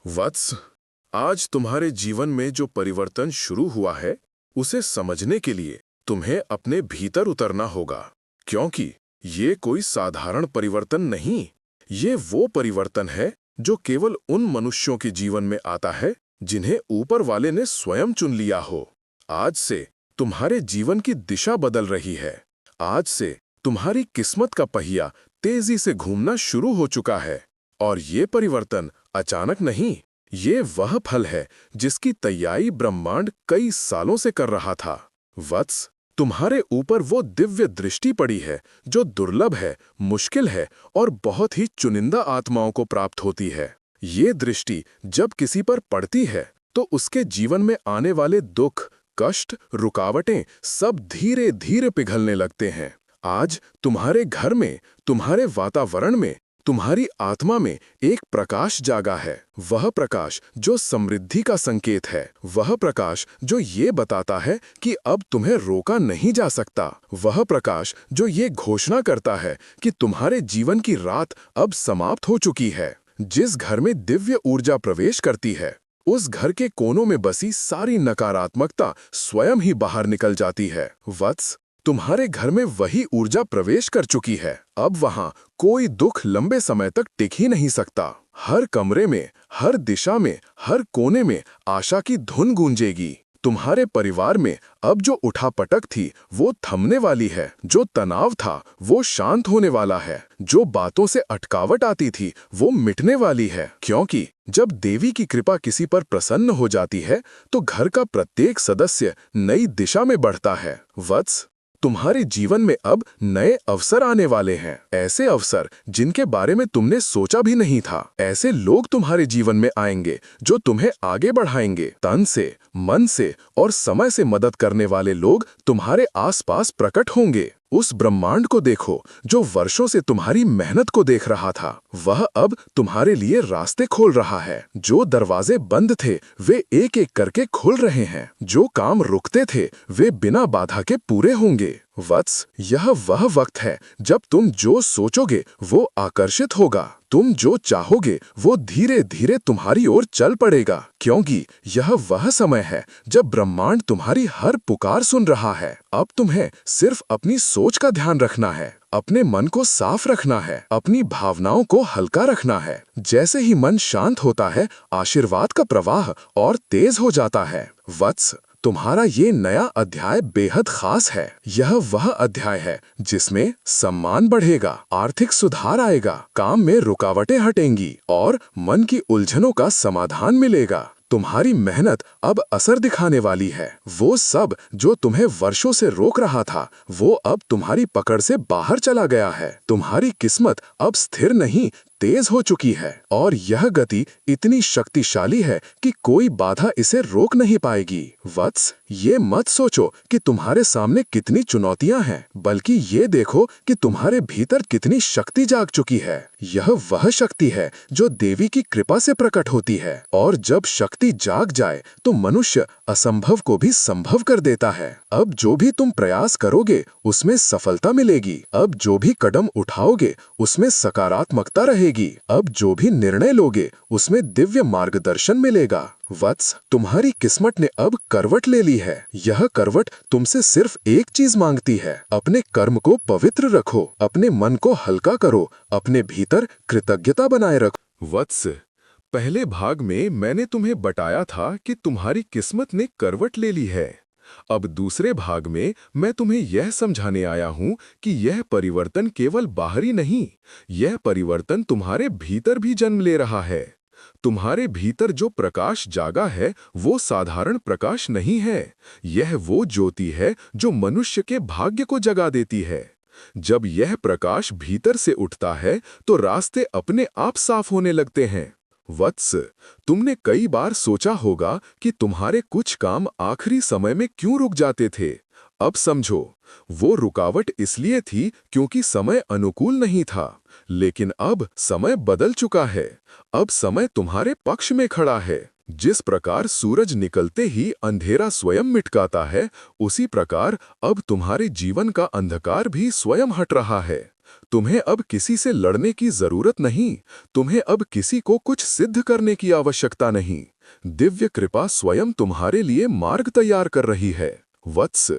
वत्स, आज तुम्हारे जीवन में जो परिवर्तन शुरू हुआ है, उसे समझने के लिए तुम्हें अपने भीतर उतरना होगा, क्योंकि ये कोई साधारण परिवर्तन नहीं, ये वो परिवर्तन है जो केवल उन मनुष्यों के जीवन में आता है जिन्हें ऊपर वाले ने स्वयं चुन लिया हो। आज से तुम्हारे जीवन की दिशा बदल रही है। आज से तुम्हारी किस्मत का पहिया तेजी से घूमना शुरू हो चुका है। और ये परिवर्तन अचानक नहीं, ये वह फल है जिसकी तैयारी ब्रह्मांड कई सालों से कर रहा था। वत्स, तुम्हारे ऊपर वो दिव्य दृष्टि पड़ी है जो दुर्लभ है, मुश्किल है और बहुत ही चुनिंदा आत्माओं को प्राप्त होती है। ये दृष्टि जब किसी पर पड़ती है तो उसके जीवन में आने वाले दुख, कष्ट, रुकावटें सब धीरे धीरे पिघलने लगते हैं। आज तुम्हारे घर में, तुम्हारे वातावरण में, तुम्हारी आत्मा में एक प्रकाश जागा है। वह प्रकाश जो समृद्धि का संकेत है, वह प्रकाश जो ये बताता है कि अब तुम्हें रोका नहीं जा सकता, वह प्रकाश जो ये घोषणा करता है कि तुम्हारे जीवन की रात अब समाप्त हो चुकी है। जिस घर में दिव्य ऊर्जा प्रवेश करती है, उस घर के कोनों में बसी सारी नकारात्मकता स्वयं ही बाहर निकल जाती है। वत्स, तुम्हारे घर में वही ऊर्जा प्रवेश कर चुकी है। अब वहां कोई दुख लंबे समय तक टिक ही नहीं सकता। हर कमरे में, हर दिशा में, हर कोने में आशा की धुन गूंजेगी। तुम्हारे परिवार में अब जो उठापटक थी वो थमने वाली है, जो तनाव था वो शांत होने वाला है, जो बातों से अटकावट आती थी वो मिटने वाली है। क्योंकि जब देवी की कृपा किसी पर प्रसन्न हो जाती है तो घर का प्रत्येक सदस्य नई दिशा में बढ़ता है। वत्स, तुम्हारे जीवन में अब नए अवसर आने वाले हैं, ऐसे अवसर जिनके बारे में तुमने सोचा भी नहीं था। ऐसे लोग तुम्हारे जीवन में आएंगे जो तुम्हें आगे बढ़ाएंगे। तन से, मन से और समय से मदद करने वाले लोग तुम्हारे आसपास प्रकट होंगे। उस ब्रह्मांड को देखो जो वर्षों से तुम्हारी मेहनत को देख रहा था। वह अब तुम्हारे लिए रास्ते खोल रहा है। जो दरवाजे बंद थे वे एक एक करके खुल रहे हैं। जो काम रुकते थे वे बिना बाधा के पूरे होंगे। वत्स, यह वह वक्त है जब तुम जो सोचोगे वो आकर्षित होगा। तुम जो चाहोगे वो धीरे धीरे तुम्हारी ओर चल पड़ेगा, क्योंकि यह वह समय है जब ब्रह्मांड तुम्हारी हर पुकार सुन रहा है। अब तुम्हें सिर्फ अपनी सोच का ध्यान रखना है, अपने मन को साफ रखना है, अपनी भावनाओं को हल्का रखना है। जैसे ही मन शांत होता है, आशीर्वाद का प्रवाह और तेज हो जाता है। वत्स, तुम्हारा ये नया अध्याय बेहद खास है। यह वह अध्याय है जिसमें सम्मान बढ़ेगा, आर्थिक सुधार आएगा, काम में रुकावटें हटेंगी और मन की उलझनों का समाधान मिलेगा। तुम्हारी मेहनत अब असर दिखाने वाली है। वो सब जो तुम्हें वर्षों से रोक रहा था वो अब तुम्हारी पकड़ से बाहर चला गया है। तुम्हारी किस्मत अब स्थिर नहीं, तेज हो चुकी है और यह गति इतनी शक्तिशाली है कि कोई बाधा इसे रोक नहीं पाएगी। वत्स, ये मत सोचो कि तुम्हारे सामने कितनी चुनौतियां हैं, बल्कि ये देखो कि तुम्हारे भीतर कितनी शक्ति जाग चुकी है। यह वह शक्ति है जो देवी की कृपा से प्रकट होती है, और जब शक्ति जाग जाए तो मनुष्य असंभव को भी संभव कर देता है। अब जो भी तुम प्रयास करोगे उसमें सफलता मिलेगी। अब जो भी कदम उठाओगे उसमें सकारात्मकता रहेगी। अब जो भी निर्णय लोगे उसमें दिव्य मार्गदर्शन मिलेगा। वत्स, तुम्हारी किस्मत ने अब करवट ले ली है। यह करवट तुमसे सिर्फ एक चीज मांगती है, अपने कर्म को पवित्र रखो, अपने मन को हल्का करो, अपने भीतर कृतज्ञता बनाए रखो। वत्स, पहले भाग में मैंने तुम्हें बताया था कि तुम्हारी किस्मत ने करवट ले ली है। अब दूसरे भाग में मैं तुम्हें यह समझाने आया हूं कि यह परिवर्तन केवल बाहरी नहीं, यह परिवर्तन तुम्हारे भीतर भी जन्म ले रहा है। तुम्हारे भीतर जो प्रकाश जागा है वो साधारण प्रकाश नहीं है, यह वो ज्योति है जो मनुष्य के भाग्य को जगा देती है। जब यह प्रकाश भीतर से उठता है तो रास्ते अपने आप साफ होने लगते हैं। वत्स, तुमने कई बार सोचा होगा कि तुम्हारे कुछ काम आखिरी समय में क्यों रुक जाते थे। अब समझो, वो रुकावट इसलिए थी क्योंकि समय अनुकूल नहीं था, लेकिन अब समय बदल चुका है। अब समय तुम्हारे पक्ष में खड़ा है। जिस प्रकार सूरज निकलते ही अंधेरा स्वयं मिटकाता है, उसी प्रकार अब तुम्हारे जीवन का अंधकार भी स्वयं हट रहा है। तुम्हें अब किसी से लड़ने की जरूरत नहीं, तुम्हें अब किसी को कुछ सिद्ध करने की आवश्यकता नहीं। दिव्य कृपा स्वयं तुम्हारे लिए मार्ग तैयार कर रही है। वत्स,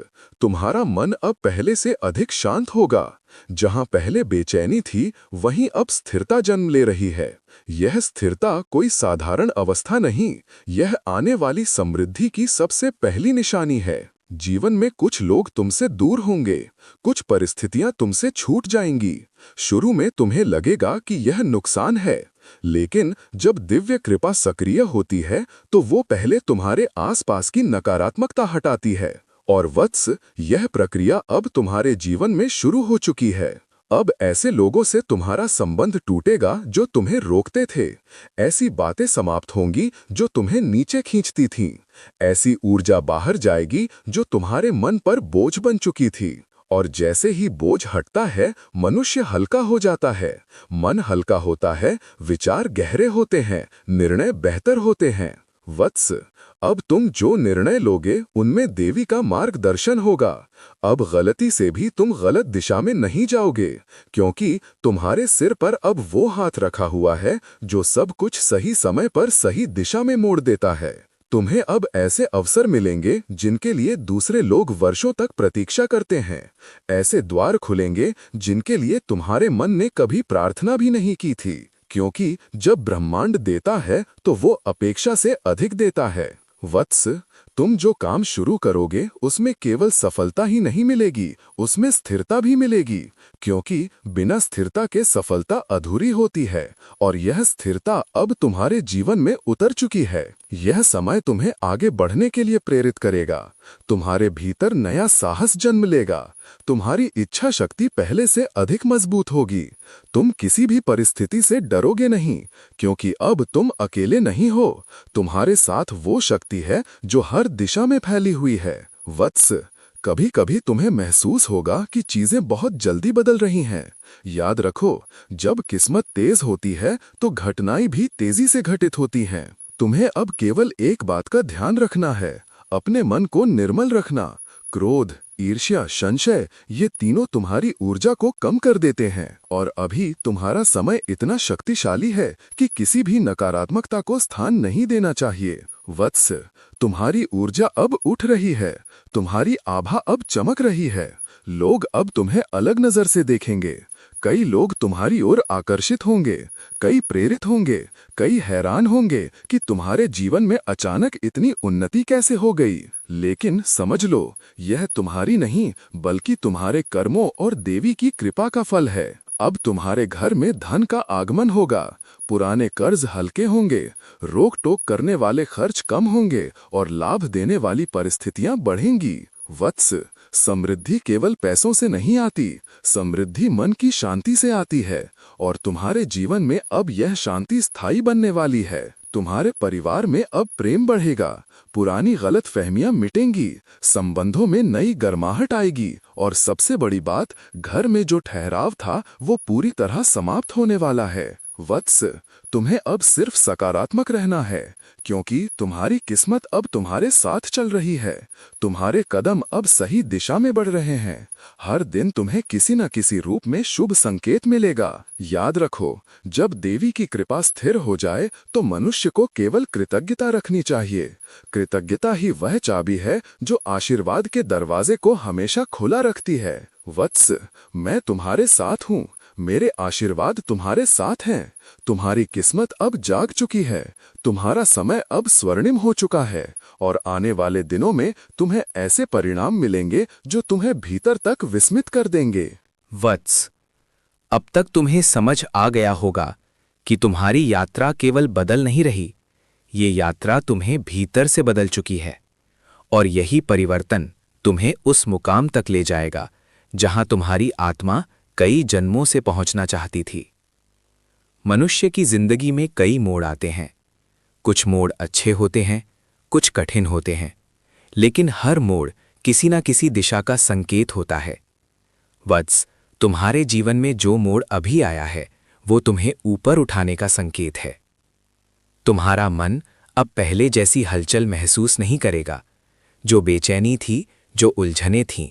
तुम्हारा मन अब पहले से अधिक शांत होगा। जहां पहले बेचैनी थी, वहीं अब स्थिरता जन्म ले रही है। यह स्थिरता कोई साधारण अवस्था नहीं, यह आने वाली समृद्धि की सबसे पहली निशानी है। जीवन में कुछ लोग तुमसे दूर होंगे, कुछ परिस्थितियां तुमसे छूट जाएंगी। शुरू में तुम्हें लगेगा कि यह नुकसान है, लेकिन जब दिव्य कृपा सक्रिय होती है तो वो पहले तुम्हारे आसपास की नकारात्मकता हटाती है। और वत्स, यह प्रक्रिया अब तुम्हारे जीवन में शुरू हो चुकी है। अब ऐसे लोगों से तुम्हारा संबंध टूटेगा जो तुम्हें रोकते थे। ऐसी बातें समाप्त होंगी जो तुम्हें नीचे खींचती थीं। ऐसी ऊर्जा बाहर जाएगी जो तुम्हारे मन पर बोझ बन चुकी थी। और जैसे ही बोझ हटता है, मनुष्य हल्का हो जाता है। मन हल्का होता है, विचार गहरे होते हैं, निर्णय बेहतर होते हैं। वत्स, अब तुम जो निर्णय लोगे उनमें देवी का मार्गदर्शन होगा। अब गलती से भी तुम गलत दिशा में नहीं जाओगे, क्योंकि तुम्हारे सिर पर अब वो हाथ रखा हुआ है जो सब कुछ सही समय पर सही दिशा में मोड़ देता है। तुम्हें अब ऐसे अवसर मिलेंगे जिनके लिए दूसरे लोग वर्षों तक प्रतीक्षा करते हैं। ऐसे द्वार खुलेंगे जिनके लिए तुम्हारे मन ने कभी प्रार्थना भी नहीं की थी, क्योंकि जब ब्रह्मांड देता है तो वो अपेक्षा से अधिक देता है। वत्स, तुम जो काम शुरू करोगे उसमें केवल सफलता ही नहीं मिलेगी, उसमें स्थिरता भी मिलेगी, क्योंकि बिना स्थिरता के सफलता अधूरी होती है। और यह स्थिरता अब तुम्हारे जीवन में उतर चुकी है। यह समय तुम्हें आगे बढ़ने के लिए प्रेरित करेगा। तुम्हारे भीतर नया साहस जन्म लेगा। तुम्हारी इच्छा शक्ति पहले से अधिक मजबूत होगी। तुम किसी भी परिस्थिति से डरोगे नहीं, क्योंकि अब तुम अकेले नहीं हो। तुम्हारे साथ वो शक्ति है जो हर दिशा में फैली हुई है। वत्स, कभी कभी तुम्हें महसूस होगा कि चीजें बहुत जल्दी बदल रही हैं। याद रखो, जब किस्मत तेज होती है तो घटनाएं भी तेजी से घटित होती हैं। तुम्हें अब केवल एक बात का ध्यान रखना है, अपने मन को निर्मल रखना। क्रोध, ईर्ष्या, संशय, ये तीनों तुम्हारी ऊर्जा को कम कर देते हैं। और अभी तुम्हारा समय इतना शक्तिशाली है कि किसी भी नकारात्मकता को स्थान नहीं देना चाहिए। वत्स, तुम्हारी ऊर्जा अब उठ रही है, तुम्हारी आभा अब चमक रही है। लोग अब तुम्हें अलग नजर से देखेंगे। कई लोग तुम्हारी ओर आकर्षित होंगे, कई प्रेरित होंगे, कई हैरान होंगे कि तुम्हारे जीवन में अचानक इतनी उन्नति कैसे हो गई। लेकिन समझ लो, यह तुम्हारी नहीं बल्कि तुम्हारे कर्मों और देवी की कृपा का फल है। अब तुम्हारे घर में धन का आगमन होगा, पुराने कर्ज हल्के होंगे, रोक टोक करने वाले खर्च कम होंगे और लाभ देने वाली परिस्थितियां बढ़ेंगी। वत्स, समृद्धि केवल पैसों से नहीं आती, समृद्धि मन की शांति से आती है। और तुम्हारे जीवन में अब यह शांति स्थायी बनने वाली है। तुम्हारे परिवार में अब प्रेम बढ़ेगा, पुरानी गलतफहमियां मिटेंगी, संबंधों में नई गर्माहट आएगी और सबसे बड़ी बात, घर में जो ठहराव था वो पूरी तरह समाप्त होने वाला है। वत्स, तुम्हें अब सिर्फ सकारात्मक रहना है, क्योंकि तुम्हारी किस्मत अब तुम्हारे साथ चल रही है। तुम्हारे कदम अब सही दिशा में बढ़ रहे हैं। हर दिन तुम्हें किसी न किसी रूप में शुभ संकेत मिलेगा। याद रखो, जब देवी की कृपा स्थिर हो जाए तो मनुष्य को केवल कृतज्ञता रखनी चाहिए। कृतज्ञता ही वह चाबी है जो आशीर्वाद के दरवाजे को हमेशा खुला रखती है। वत्स, मैं तुम्हारे साथ हूँ, मेरे आशीर्वाद तुम्हारे साथ हैं। तुम्हारी किस्मत अब जाग चुकी है, तुम्हारा समय अब स्वर्णिम हो चुका है और आने वाले दिनों में तुम्हें ऐसे परिणाम मिलेंगे जो तुम्हें भीतर तक विस्मित कर देंगे। वत्स, अब तक तुम्हें समझ आ गया होगा कि तुम्हारी यात्रा केवल बदल नहीं रही, ये यात्रा तुम्हें भीतर से बदल चुकी है। और यही परिवर्तन तुम्हें उस मुकाम तक ले जाएगा जहां तुम्हारी आत्मा कई जन्मों से पहुंचना चाहती थी। मनुष्य की जिंदगी में कई मोड़ आते हैं। कुछ मोड़ अच्छे होते हैं, कुछ कठिन होते हैं, लेकिन हर मोड़ किसी न किसी दिशा का संकेत होता है। वत्स, तुम्हारे जीवन में जो मोड़ अभी आया है वो तुम्हें ऊपर उठाने का संकेत है। तुम्हारा मन अब पहले जैसी हलचल महसूस नहीं करेगा। जो बेचैनी थी, जो उलझनें थीं,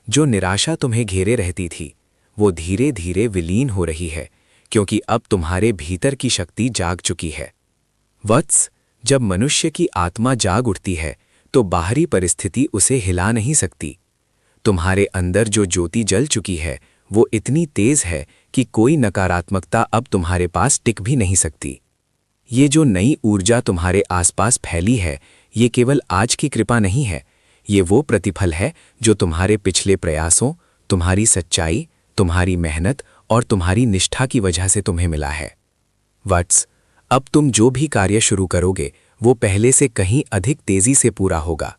जो निराशा तुम्हें घेरे रहती थी, वो धीरे धीरे विलीन हो रही है, क्योंकि अब तुम्हारे भीतर की शक्ति जाग चुकी है। वत्स, जब मनुष्य की आत्मा जाग उठती है तो बाहरी परिस्थिति उसे हिला नहीं सकती। तुम्हारे अंदर जो ज्योति जल चुकी है वो इतनी तेज है कि कोई नकारात्मकता अब तुम्हारे पास टिक भी नहीं सकती। ये जो नई ऊर्जा तुम्हारे आसपास फैली है, ये केवल आज की कृपा नहीं है, ये वो प्रतिफल है जो तुम्हारे पिछले प्रयासों, तुम्हारी सच्चाई, तुम्हारी मेहनत और तुम्हारी निष्ठा की वजह से तुम्हें मिला है। वत्स, अब तुम जो भी कार्य शुरू करोगे वो पहले से कहीं अधिक तेजी से पूरा होगा।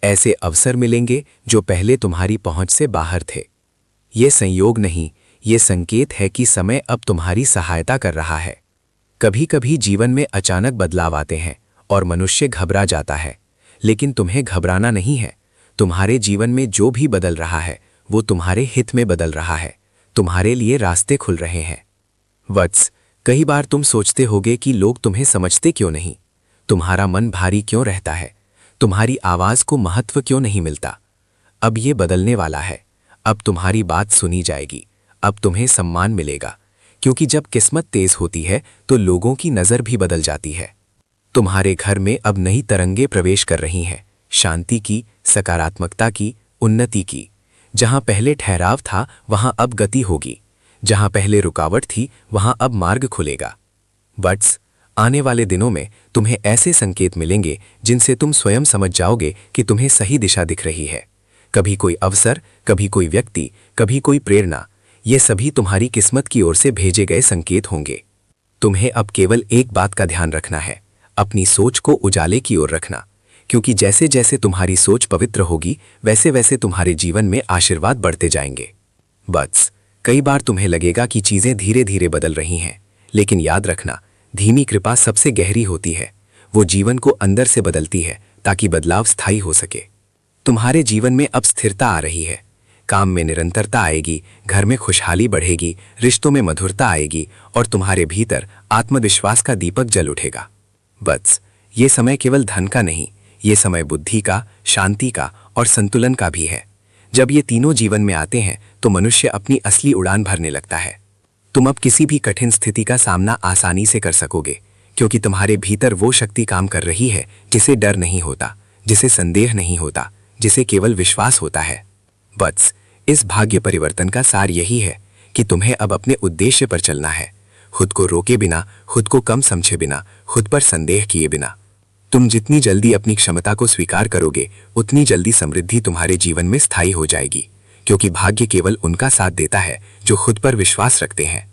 ऐसे अवसर मिलेंगे जो पहले तुम्हारी पहुंच से बाहर थे। ये संयोग नहीं, ये संकेत है कि समय अब तुम्हारी सहायता कर रहा है। कभी कभी जीवन में अचानक बदलाव आते हैं और मनुष्य घबरा जाता है, लेकिन तुम्हें घबराना नहीं है। तुम्हारे जीवन में जो भी बदल रहा है वो तुम्हारे हित में बदल रहा है, तुम्हारे लिए रास्ते खुल रहे हैं। वत्स, कई बार तुम सोचते होगे कि लोग तुम्हें समझते क्यों नहीं, तुम्हारा मन भारी क्यों रहता है, तुम्हारी आवाज को महत्व क्यों नहीं मिलता। अब ये बदलने वाला है। अब तुम्हारी बात सुनी जाएगी, अब तुम्हें सम्मान मिलेगा, क्योंकि जब किस्मत तेज होती है तो लोगों की नज़र भी बदल जाती है। तुम्हारे घर में अब नई तरंगें प्रवेश कर रही हैं, शांति की, सकारात्मकता की, उन्नति की। जहां पहले ठहराव था वहां अब गति होगी, जहां पहले रुकावट थी वहां अब मार्ग खुलेगा। बट्स, आने वाले दिनों में तुम्हें ऐसे संकेत मिलेंगे जिनसे तुम स्वयं समझ जाओगे कि तुम्हें सही दिशा दिख रही है। कभी कोई अवसर, कभी कोई व्यक्ति, कभी कोई प्रेरणा, ये सभी तुम्हारी किस्मत की ओर से भेजे गए संकेत होंगे। तुम्हें अब केवल एक बात का ध्यान रखना है, अपनी सोच को उजाले की ओर रखना, क्योंकि जैसे जैसे तुम्हारी सोच पवित्र होगी वैसे वैसे तुम्हारे जीवन में आशीर्वाद बढ़ते जाएंगे। बस, कई बार तुम्हें लगेगा कि चीजें धीरे धीरे बदल रही हैं, लेकिन याद रखना, धीमी कृपा सबसे गहरी होती है। वो जीवन को अंदर से बदलती है ताकि बदलाव स्थायी हो सके। तुम्हारे जीवन में अब स्थिरता आ रही है, काम में निरंतरता आएगी, घर में खुशहाली बढ़ेगी, रिश्तों में मधुरता आएगी और तुम्हारे भीतर आत्मविश्वास का दीपक जल उठेगा। बस, ये समय केवल धन का नहीं, ये समय बुद्धि का, शांति का और संतुलन का भी है। जब ये तीनों जीवन में आते हैं तो मनुष्य अपनी असली उड़ान भरने लगता है। तुम अब किसी भी कठिन स्थिति का सामना आसानी से कर सकोगे, क्योंकि तुम्हारे भीतर वो शक्ति काम कर रही है जिसे डर नहीं होता, जिसे संदेह नहीं होता, जिसे केवल विश्वास होता है। बस, इस भाग्य परिवर्तन का सार यही है कि तुम्हें अब अपने उद्देश्य पर चलना है, खुद को रोके बिना, खुद को कम समझे बिना, खुद पर संदेह किए बिना। तुम जितनी जल्दी अपनी क्षमता को स्वीकार करोगे उतनी जल्दी समृद्धि तुम्हारे जीवन में स्थायी हो जाएगी, क्योंकि भाग्य केवल उनका साथ देता है जो खुद पर विश्वास रखते हैं।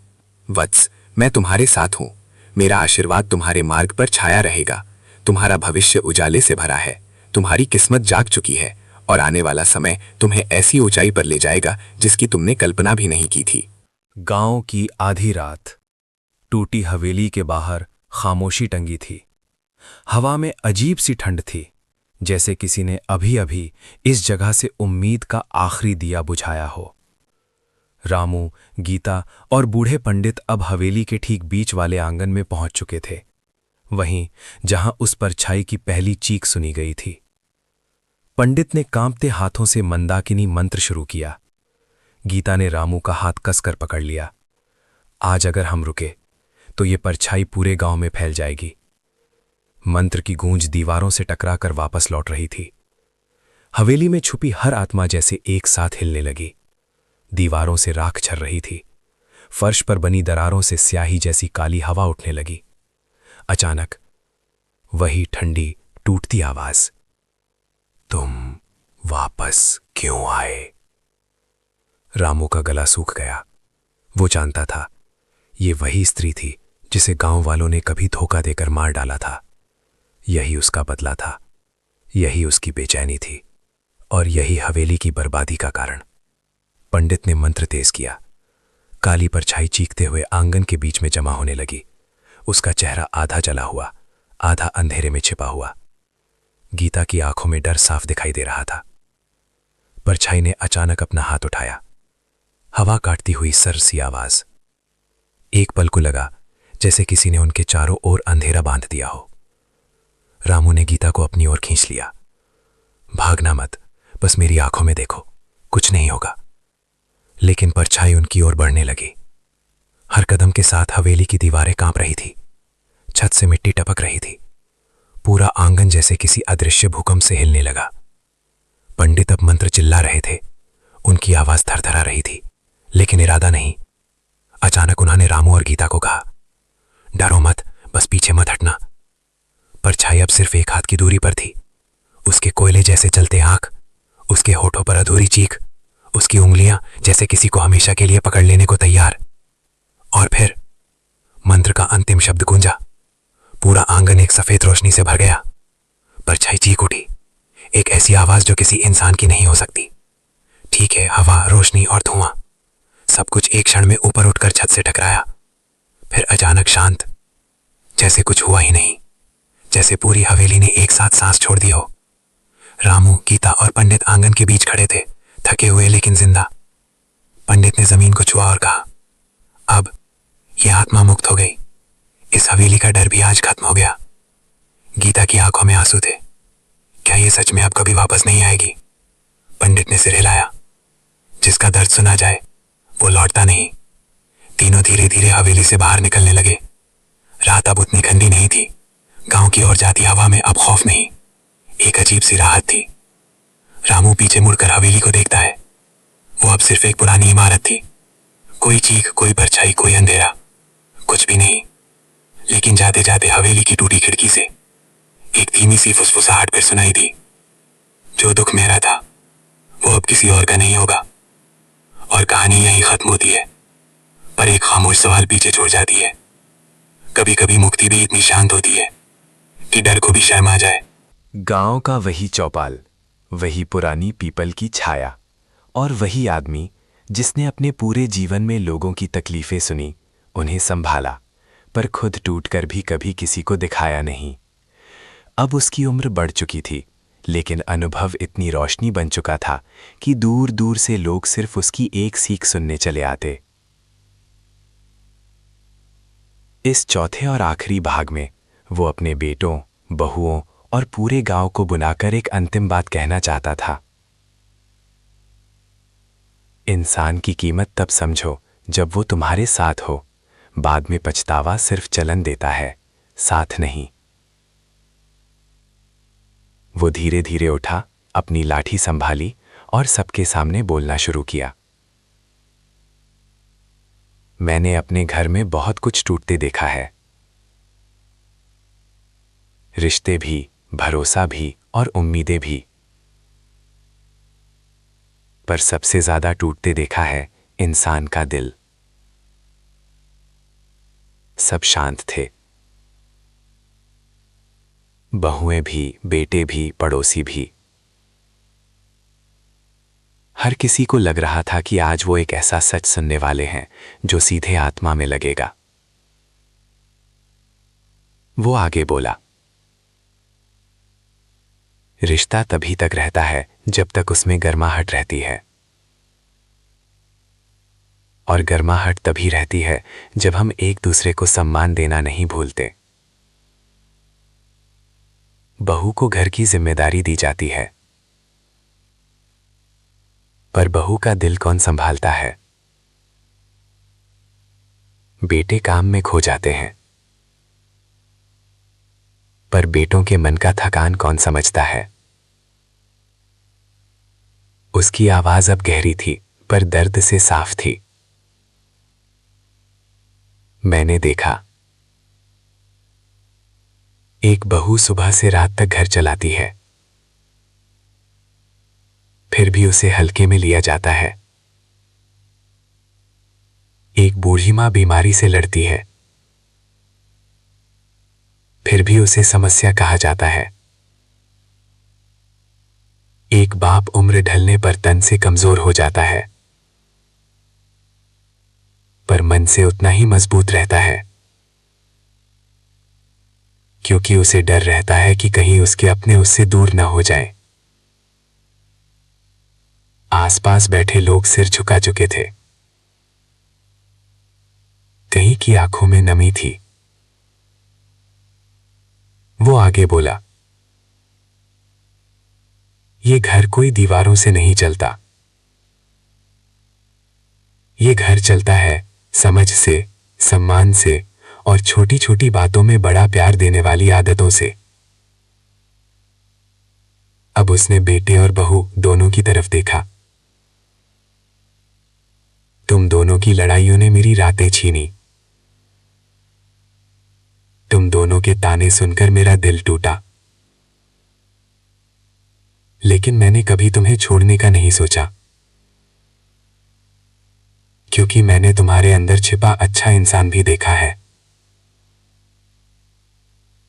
वत्स, मैं तुम्हारे साथ हूं, मेरा आशीर्वाद तुम्हारे मार्ग पर छाया रहेगा। तुम्हारा भविष्य उजाले से भरा है, तुम्हारी किस्मत जाग चुकी है और आने वाला समय तुम्हें ऐसी ऊंचाई पर ले जाएगा जिसकी तुमने कल्पना भी नहीं की थी। गांव की आधी रात, टूटी हवेली के बाहर खामोशी टंगी थी। हवा में अजीब सी ठंड थी, जैसे किसी ने अभी अभी इस जगह से उम्मीद का आखिरी दिया बुझाया हो। रामू, गीता और बूढ़े पंडित अब हवेली के ठीक बीच वाले आंगन में पहुंच चुके थे, वहीं जहां उस परछाई की पहली चीख सुनी गई थी। पंडित ने कांपते हाथों से मंदाकिनी मंत्र शुरू किया। गीता ने रामू का हाथ कसकर पकड़ लिया। आज अगर हम रुके तो ये परछाई पूरे गांव में फैल जाएगी। मंत्र की गूंज दीवारों से टकराकर वापस लौट रही थी। हवेली में छुपी हर आत्मा जैसे एक साथ हिलने लगी। दीवारों से राख झर रही थी, फर्श पर बनी दरारों से स्याही जैसी काली हवा उठने लगी। अचानक वही ठंडी टूटती आवाज, तुम वापस क्यों आए? रामू का गला सूख गया। वो जानता था ये वही स्त्री थी जिसे गांव वालों ने कभी धोखा देकर मार डाला था। यही उसका बदला था, यही उसकी बेचैनी थी और यही हवेली की बर्बादी का कारण। पंडित ने मंत्र तेज किया। काली परछाई चीखते हुए आंगन के बीच में जमा होने लगी। उसका चेहरा आधा जला हुआ, आधा अंधेरे में छिपा हुआ। गीता की आंखों में डर साफ दिखाई दे रहा था। परछाई ने अचानक अपना हाथ उठाया। हवा काटती हुई सरसी आवाज। एक पल को लगा जैसे किसी ने उनके चारों ओर अंधेरा बांध दिया हो। रामू ने गीता को अपनी ओर खींच लिया। भागना मत, बस मेरी आंखों में देखो, कुछ नहीं होगा। लेकिन परछाई उनकी ओर बढ़ने लगी। हर कदम के साथ हवेली की दीवारें कांप रही थी, छत से मिट्टी टपक रही थी, पूरा आंगन जैसे किसी अदृश्य भूकंप से हिलने लगा। पंडित अब मंत्र चिल्ला रहे थे, उनकी आवाज थरथरा रही थी, लेकिन इरादा नहीं। अचानक उन्होंने रामू और गीता को कहा, डरो मत, बस पीछे मत हटना। परछाई अब सिर्फ एक हाथ की दूरी पर थी। उसके कोयले जैसे चलते आंख, उसके होठों पर अधूरी चीख, उसकी उंगलियां जैसे किसी को हमेशा के लिए पकड़ लेने को तैयार। और फिर मंत्र का अंतिम शब्द गूंजा। पूरा आंगन एक सफेद रोशनी से भर गया। परछाई चीख उठी, एक ऐसी आवाज जो किसी इंसान की नहीं हो सकती। ठीक है, हवा, रोशनी और धुआं सब कुछ एक क्षण में ऊपर उठकर छत से टकराया। फिर अचानक शांत, जैसे कुछ हुआ ही नहीं, जैसे पूरी हवेली ने एक साथ सांस छोड़ दी हो। रामू, गीता और पंडित आंगन के बीच खड़े थे, थके हुए लेकिन जिंदा। पंडित ने जमीन को छुआ और कहा, अब यह आत्मा मुक्त हो गई। इस हवेली का डर भी आज खत्म हो गया। गीता की आंखों में आंसू थे। क्या ये सच में अब कभी वापस नहीं आएगी? पंडित ने सिर हिलाया। जिसका दर्द सुना जाए वो लौटता नहीं। तीनों धीरे धीरे हवेली से बाहर निकलने लगे। रात अब उतनी ठंडी नहीं थी। गांव की ओर जाती हवा में अब खौफ नहीं, एक अजीब सी राहत थी। रामू पीछे मुड़कर हवेली को देखता है। वो अब सिर्फ एक पुरानी इमारत थी। कोई चीख, कोई परछाई, कोई अंधेरा, कुछ भी नहीं। लेकिन जाते जाते हवेली की टूटी खिड़की से एक धीमी सी फुसफुसाहट फिर सुनाई दी। जो दुख मेरा था वो अब किसी और का नहीं होगा। और कहानी यहीं खत्म होती है, पर एक खामोश सवाल पीछे छोड़ जाती है। कभी कभी मुक्ति भी इतनी शांत होती है कि डर को भी शर्म आ जाए। गांव का वही चौपाल, वही पुरानी पीपल की छाया, और वही आदमी जिसने अपने पूरे जीवन में लोगों की तकलीफें सुनी, उन्हें संभाला, पर खुद टूटकर भी कभी किसी को दिखाया नहीं। अब उसकी उम्र बढ़ चुकी थी, लेकिन अनुभव इतनी रोशनी बन चुका था कि दूर दूर से लोग सिर्फ उसकी एक सीख सुनने चले आते। इस चौथे और आखिरी भाग में वो अपने बेटों, बहुओं और पूरे गांव को बुलाकर एक अंतिम बात कहना चाहता था। इंसान की कीमत तब समझो जब वो तुम्हारे साथ हो। बाद में पछतावा सिर्फ चलन देता है, साथ नहीं। वो धीरे धीरे उठा, अपनी लाठी संभाली और सबके सामने बोलना शुरू किया। मैंने अपने घर में बहुत कुछ टूटते देखा है, रिश्ते भी, भरोसा भी और उम्मीदें भी। पर सबसे ज्यादा टूटते देखा है इंसान का दिल। सब शांत थे, बहुएं भी, बेटे भी, पड़ोसी भी। हर किसी को लग रहा था कि आज वो एक ऐसा सच सुनने वाले हैं जो सीधे आत्मा में लगेगा। वो आगे बोला, रिश्ता तभी तक रहता है जब तक उसमें गर्माहट रहती है, और गर्माहट तभी रहती है जब हम एक दूसरे को सम्मान देना नहीं भूलते। बहू को घर की जिम्मेदारी दी जाती है, पर बहू का दिल कौन संभालता है? बेटे काम में खो जाते हैं, पर बेटों के मन का थकान कौन समझता है? उसकी आवाज अब गहरी थी, पर दर्द से साफ थी। मैंने देखा, एक बहू सुबह से रात तक घर चलाती है, फिर भी उसे हल्के में लिया जाता है। एक बूढ़ी मां बीमारी से लड़ती है, फिर भी उसे समस्या कहा जाता है। एक बाप उम्र ढलने पर तन से कमजोर हो जाता है, पर मन से उतना ही मजबूत रहता है, क्योंकि उसे डर रहता है कि कहीं उसके अपने उससे दूर न हो जाएं। आसपास बैठे लोग सिर झुका चुके थे। कहीं की आंखों में नमी थी। वो आगे बोला, ये घर कोई दीवारों से नहीं चलता। ये घर चलता है समझ से, सम्मान से और छोटी छोटी बातों में बड़ा प्यार देने वाली आदतों से। अब उसने बेटे और बहू दोनों की तरफ देखा। तुम दोनों की लड़ाइयों ने मेरी रातें छीनी। तुम दोनों के ताने सुनकर मेरा दिल टूटा। लेकिन मैंने कभी तुम्हें छोड़ने का नहीं सोचा, क्योंकि मैंने तुम्हारे अंदर छिपा अच्छा इंसान भी देखा है।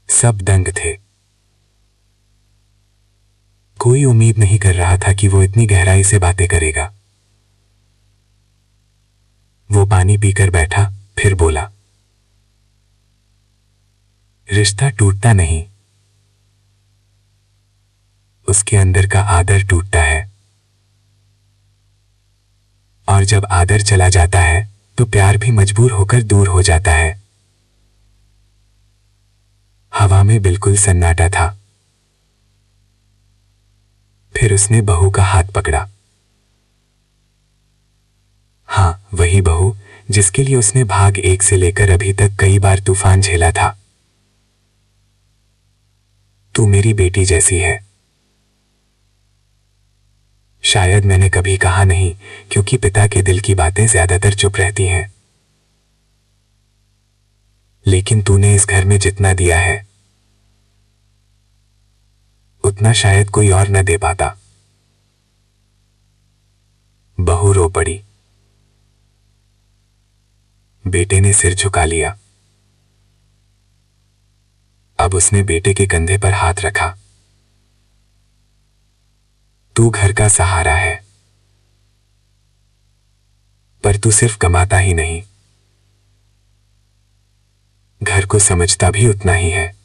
सब दंग थे। कोई उम्मीद नहीं कर रहा था कि वो इतनी गहराई से बातें करेगा। वो पानी पीकर बैठा, फिर बोला, रिश्ता टूटता नहीं, उसके अंदर का आदर टूटता है। और जब आदर चला जाता है तो प्यार भी मजबूर होकर दूर हो जाता है। हवा में बिल्कुल सन्नाटा था। फिर उसने बहू का हाथ पकड़ा। हाँ, वही बहू जिसके लिए उसने भाग 1 से लेकर अभी तक कई बार तूफान झेला था। तू मेरी बेटी जैसी है। शायद मैंने कभी कहा नहीं, क्योंकि पिता के दिल की बातें ज्यादातर चुप रहती हैं। लेकिन तूने इस घर में जितना दिया है उतना शायद कोई और न दे पाता। बहू रो पड़ी। बेटे ने सिर झुका लिया। अब उसने बेटे के कंधे पर हाथ रखा। तू घर का सहारा है, पर तू सिर्फ कमाता ही नहीं, घर को समझता भी उतना ही है।